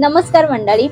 नमस्कार मंडळी.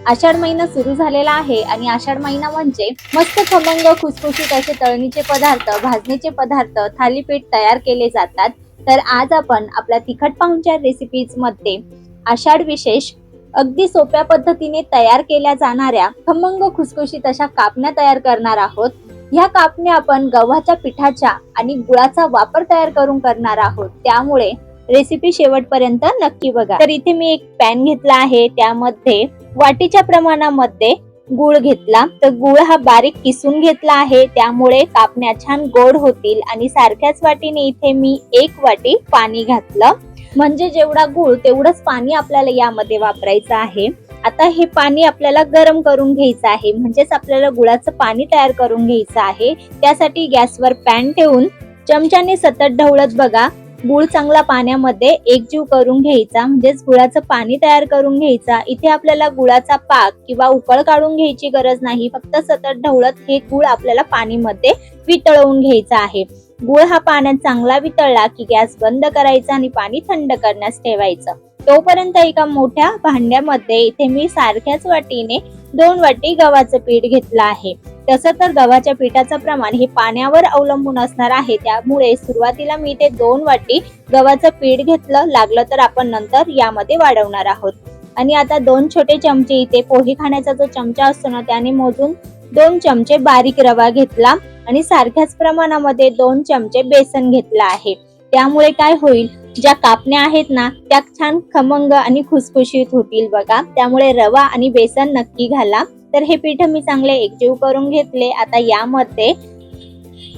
आषाढ महिना सुरू झालेला आहे आणि आषाढ महिना म्हणजे मस्त खमंग खुसखुशीत असे तळणीचे पदार्थ, भाजणीचे पदार्थ, थालीपीठ तयार केले जातात. तर आज आपण आपल्या तिखट पाहुणचार रेसिपीज मध्ये आषाढ विशेष अगदी सोप्या पद्धतीने तयार केल्या जाणाऱ्या खमंग खुसखुशीत अशा कापण्या तयार करणार आहोत. ह्या कापण्या आपण गव्हाच्या पिठाच्या आणि गुळाचा वापर तयार करून करणार आहोत, त्यामुळे रेसिपी शेवटपर्यंत नक्की बघा. तर इथे मी एक पॅन घेतला आहे, त्यामध्ये वाटीच्या प्रमाणामध्ये गुळ घेतला. तर गुळ हा बारीक किसून घेतला आहे, त्यामुळे कापण्या छान गोड होतील. आणि सारख्याच वाटीने इथे मी 1 वाटी पाणी घातलं, म्हणजे जेवढा गुळ तेवढंच पाणी आपल्याला यामध्ये वापरायचं आहे. आता हे पाणी आपल्याला गरम करून घ्यायचं आहे, म्हणजेच आपल्याला गुळाचं पाणी तयार करून घ्यायचं आहे. त्यासाठी गॅसवर पॅन ठेवून चमच्याने सतत ढवळत बघा गुळ चांगला पाण्यामध्ये एकजीव करून घ्यायचा, म्हणजेच गुळाचं पाणी तयार करून घ्यायचा. इथे आपल्याला गुळाचा पाक किंवा उकळ काढून घ्यायची गरज नाही, फक्त सतत ढवळत हे गुळ आपल्याला पाणीमध्ये वितळवून घ्यायचा आहे. गुळ हा पाण्यात चांगला वितळला की गॅस बंद करायचा आणि पाणी थंड करण्यास ठेवायचं. तोपर्यंत एका मोठ्या भांड्यामध्ये इथे मी सारख्याच वाटीने 2 वाटी गव्हाचं पीठ घेतलं आहे. तसं तर गव्हाच्या पिठाचं प्रमाण हे पाण्यावर अवलंबून असणार आहे, त्यामुळे सुरुवातीला मी इथे 2 वाटी गव्हाचं पीठ घेतलं. लागलं तर आपण नंतर यामध्ये वाढवणार आहोत. आणि आता 2 छोटे चमचे इथे पोहे खाण्याचा जो चमचा असतो ना, त्याने मोजून 2 चमचे बारीक रवा घेतला आणि सारख्याच प्रमाणामध्ये 2 चमचे बेसन घेतला आहे. त्यामुळे काय होईल, ज्या कापण्या आहेत ना त्या छान खमंग आणि खुसखुशीत होतील बघा. त्यामुळे रवा आणि बेसन नक्की घाला. तर हे पीठ मी चांगले एकजीव करून घेतले. आता यामध्ये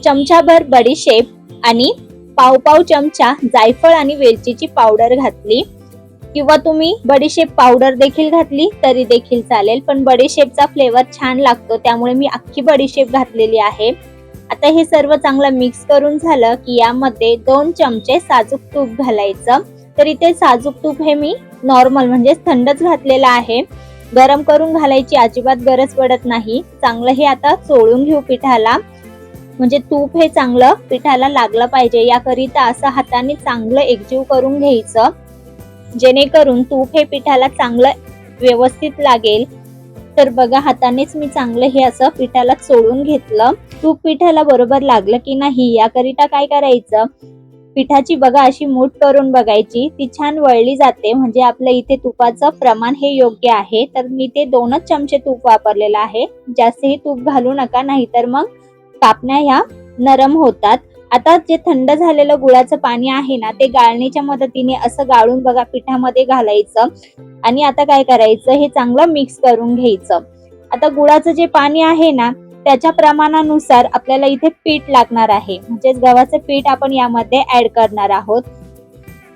चमचाभर बडीशेप आणि पाव चमचा जायफळ आणि वेलचीची पावडर घातली, किंवा तुम्ही बडीशेप पावडर देखील घातली तरी देखील चालेल, पण बडीशेपचा फ्लेवर छान लागतो, त्यामुळे मी अख्खी बडीशेप घातलेली आहे. आता हे सर्व चांगलं मिक्स करून झालं की यामध्ये 2 चमचे साजूक तूप घालायचं. तर इथे साजूक तूप हे मी नॉर्मल म्हणजे थंडच घातलेलं आहे, गरम करून घालायची अजिबात गरज पडत नाही. चांगलं हे आता चोळून घेऊ पिठाला, म्हणजे तूप हे चांगलं पिठाला लागलं पाहिजे. याकरिता असं हाताने चांगलं एकजीव करून घ्यायचं, जेणेकरून तूप हे पिठाला चांगलं व्यवस्थित लागेल. तर बघा हातानेच मी चांगलं हे असं पिठाला चोळून घेतलं. तूप पिठाला बरोबर लागलं की नाही याकरिता काय करायचं, पिठाची बघा अशी मूठ करून बघायची, ती छान वळली जाते, म्हणजे आपल्या इथे तुपाचं प्रमाण हे योग्य आहे. तर मी ते 2च चमचे तूप वापरलेलं आहे, जास्तही तूप घालू नका, नाहीतर मग कापण्या ह्या नरम होतात. आता जे थंड झालेलं गुळाचं पाणी आहे ना, ते गाळणीच्या मदतीने असं गाळून बघा पिठामध्ये घालायचं. आणि आता काय करायचं, हे चांगलं मिक्स करून घ्यायचं. आता गुळाचं जे पाणी आहे ना त्याच्या प्रमाणानुसार आपल्याला इथे पीठ लागणार आहे, म्हणजेच गव्हाचं पीठ आपण यामध्ये ऍड करणार आहोत.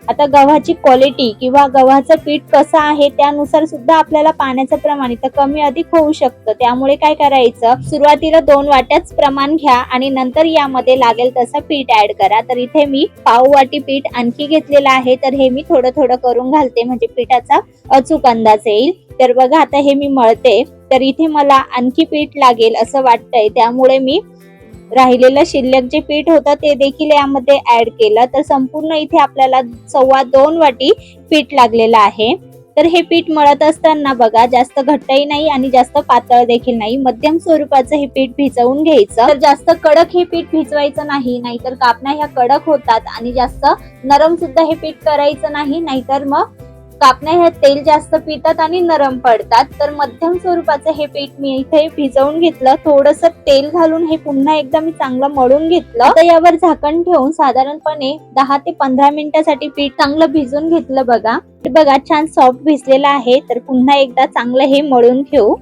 आता गव्हाची क्वालिटी किंवा गव्हाचं पीठ कसं आहे त्यानुसार सुद्धा आपल्याला पाण्याचं प्रमाण इथं कमी अधिक होऊ शकतं. त्यामुळे काय करायचं, सुरुवातीला 2 वाट्याच प्रमाण घ्या आणि नंतर यामध्ये लागेल तसं पीठ ऍड करा. तर इथे मी पाव वाटी पीठ आणखी घेतलेलं आहे, तर हे मी थोडं थोडं करून घालते, म्हणजे पिठाचा अचूक अंदाज येईल. तर बघा आता हे मी मळते, तर इथे मला आणखी पीठ लागेल असं वाटतंय, त्यामुळे मी राहिलेलं शिल्लक जे पीठ होतं ते देखील यामध्ये ऍड केलं. तर संपूर्ण इथे आपल्याला 2.25 वाटी पीठ लागलेलं आहे. तर हे पीठ मळत असताना बघा जास्त घट्टही नाही आणि जास्त पातळ देखील नाही, मध्यम स्वरूपाचं हे पीठ भिजवून घ्यायचं. तर जास्त कडक हे पीठ भिजवायचं नाही, नाहीतर कापण्या ह्या कडक होतात. आणि जास्त नरम सुद्धा हे पीठ करायचं नाही, नाहीतर मग कापण्या ह्या तेल जास्त पितात आणि नरम पडतात. तर मध्यम स्वरूपाचं हे पीठ मी इथे भिजवून घेतलं. थोडंसं तेल घालून हे पुन्हा एकदा मी चांगलं मळून घेतलं. आता यावर झाकण ठेवून साधारणपणे 10 ते 15 मिनिटासाठी पीठ चांगलं भिजून घेतलं बघा. बघा छान सॉफ्ट भिजलेलं आहे. तर पुन्हा एकदा चांगलं हे मळून घेऊ.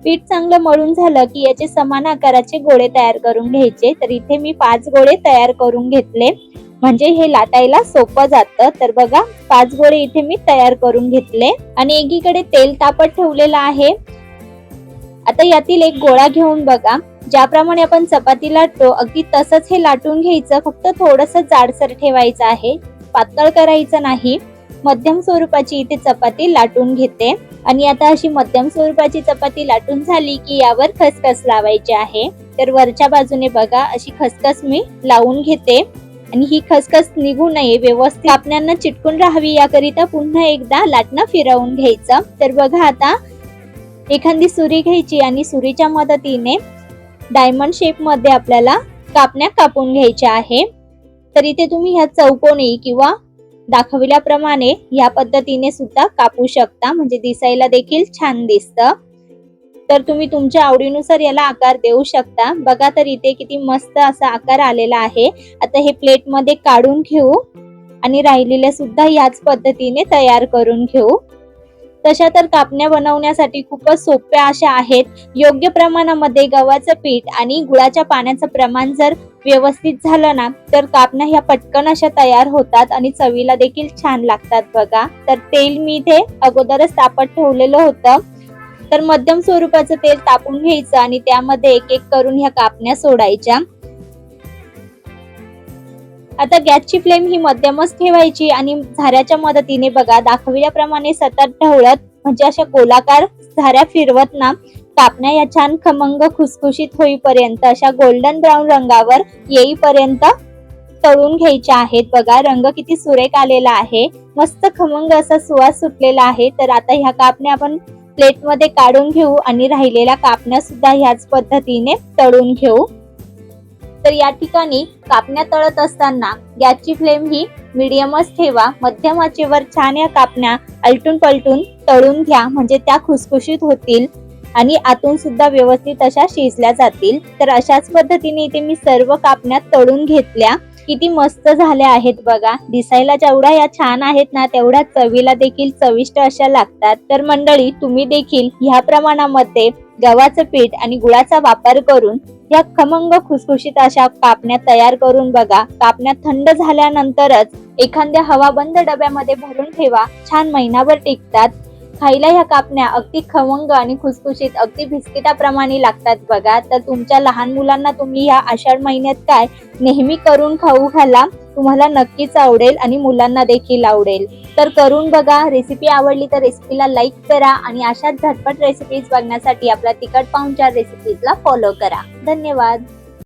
पीठ चांगलं मळून झालं की याचे समान आकाराचे गोळे तयार करून घ्यायचे. तर इथे मी 5 गोळे तयार करून घेतले, म्हणजे हे लाटायला सोपं जातं. तर बघा 5 गोळे इथे मी तयार करून घेतले आणि एकीकडे तेल तापत ठेवलेलं आहे. आता यातील एक गोळा घेऊन बघा, ज्याप्रमाणे आपण चपाती लाटतो अगदी तसंच हे लाटून घ्यायचं, फक्त थोडंसं जाडसर ठेवायचं आहे, पातळ करायचं नाही. मध्यम स्वरूपाची इथे चपाती लाटून घेते. आणि आता अशी मध्यम स्वरूपाची चपाती लाटून झाली की यावर खसखस लावायची आहे. तर वरच्या बाजूने बघा अशी खसखस मी लावून घेते. आणि ही खसखस निघू नये, व्यवस्थित कापण्यांना चिटकून राहावी याकरिता पुन्हा एकदा लाटणं फिरवून घ्यायचं. तर बघा आता एखादी सुरी घ्यायची आणि सुरीच्या मदतीने डायमंड शेप मध्ये आपल्याला कापण्या कापून घ्यायच्या आहे. तर इथे तुम्ही ह्या चौकोनी किंवा दाखविल्याप्रमाणे या पद्धतीने सुद्धा कापू शकता, म्हणजे दिसायला देखील छान दिसतं. तर तुम्ही तुमच्या आवडीनुसार याला आकार देऊ शकता. बघा तर इथे किती मस्त असा आकार आलेला आहे. आता हे प्लेट मध्ये काढून घेऊ आणि राहिलेल्या सुद्धा याच पद्धतीने तयार करून घेऊ. तशा तर कापण्या बनवण्यासाठी खूपच सोप्या अशा आहेत. योग्य प्रमाणामध्ये गव्हाचं पीठ आणि गुळाच्या पाण्याचं प्रमाण जर व्यवस्थित झालं ना तर कापण्या ह्या पटकन अशा तयार होतात आणि चवीला देखील छान लागतात. बघा तर तेल मी इथे अगोदरच तापत ठेवलेलं होतं. तर मध्यम स्वरूपाचं तेल तापून घ्यायचं आणि त्यामध्ये एक एक करून ह्या कापण्या सोडायच्या. आता गॅसची फ्लेम ही मध्यमच ठेवायची आणि झाऱ्याच्या मदतीने बघा दाखविल्याप्रमाणे सतत ढवळत, म्हणजे अशा गोलाकार झाऱ्या फिरवत ना कापण्या या छान खमंग खुसखुशीत होईपर्यंत, अशा गोल्डन ब्राऊन रंगावर येईपर्यंत तळून घ्यायच्या आहेत. बघा रंग किती सुरेख आलेला आहे, मस्त खमंग असा सुवास सुटलेला आहे. तर आता ह्या कापण्या आपण प्लेट मध्ये काढून घेऊ आणि राहिलेल्या कापण्या सुद्धा ह्याच पद्धतीने तळून घेऊ. तर या ठिकाणी कापण्या तळत असताना गॅसची फ्लेम ही मीडियमच ठेवा. मध्यम आचेवर छान या कापण्या आलटून पलटून तळून घ्या, म्हणजे त्या खुसखुशीत होतील आणि आतून सुद्धा व्यवस्थित अशा शिजल्या जातील. तर अशाच पद्धतीने इथे मी सर्व कापण्या तळून घेतल्या. किती मस्त झाल्या आहेत बघा. दिसायला जेवढ्या या छान आहेत ना तेवढ्या चवीला देखील चविष्ट अशा लागतात. तर मंडळी तुम्ही देखील ह्या प्रमाणामध्ये गव्हाचं पीठ आणि गुळाचा वापर करून या खमंग खुसखुशीत अशा कापण्या तयार करून बघा. कापण्या थंड झाल्यानंतरच एखाद्या हवाबंद डब्यामध्ये भरून ठेवा, छान महिनाभर टिकतात. खायला ह्या कापण्या अगदी खमंग आणि खुसखुशीत अगदी बिस्किटाप्रमाणे लागतात बघा. तर तुमच्या लहान मुलांना तुम्ही ह्या आषाढ महिन्यात काय नेहमी करून खाऊ घाला, तुम्हाला नक्कीच आवडेल आणि मुलांना देखील आवडेल. तर करून बघा. रेसिपी आवडली तर रेसिपीला लाईक करा आणि अशाच झटपट रेसिपीज बघण्यासाठी आपल्या तिखट पाहुणचार रेसिपीजला फॉलो करा. धन्यवाद.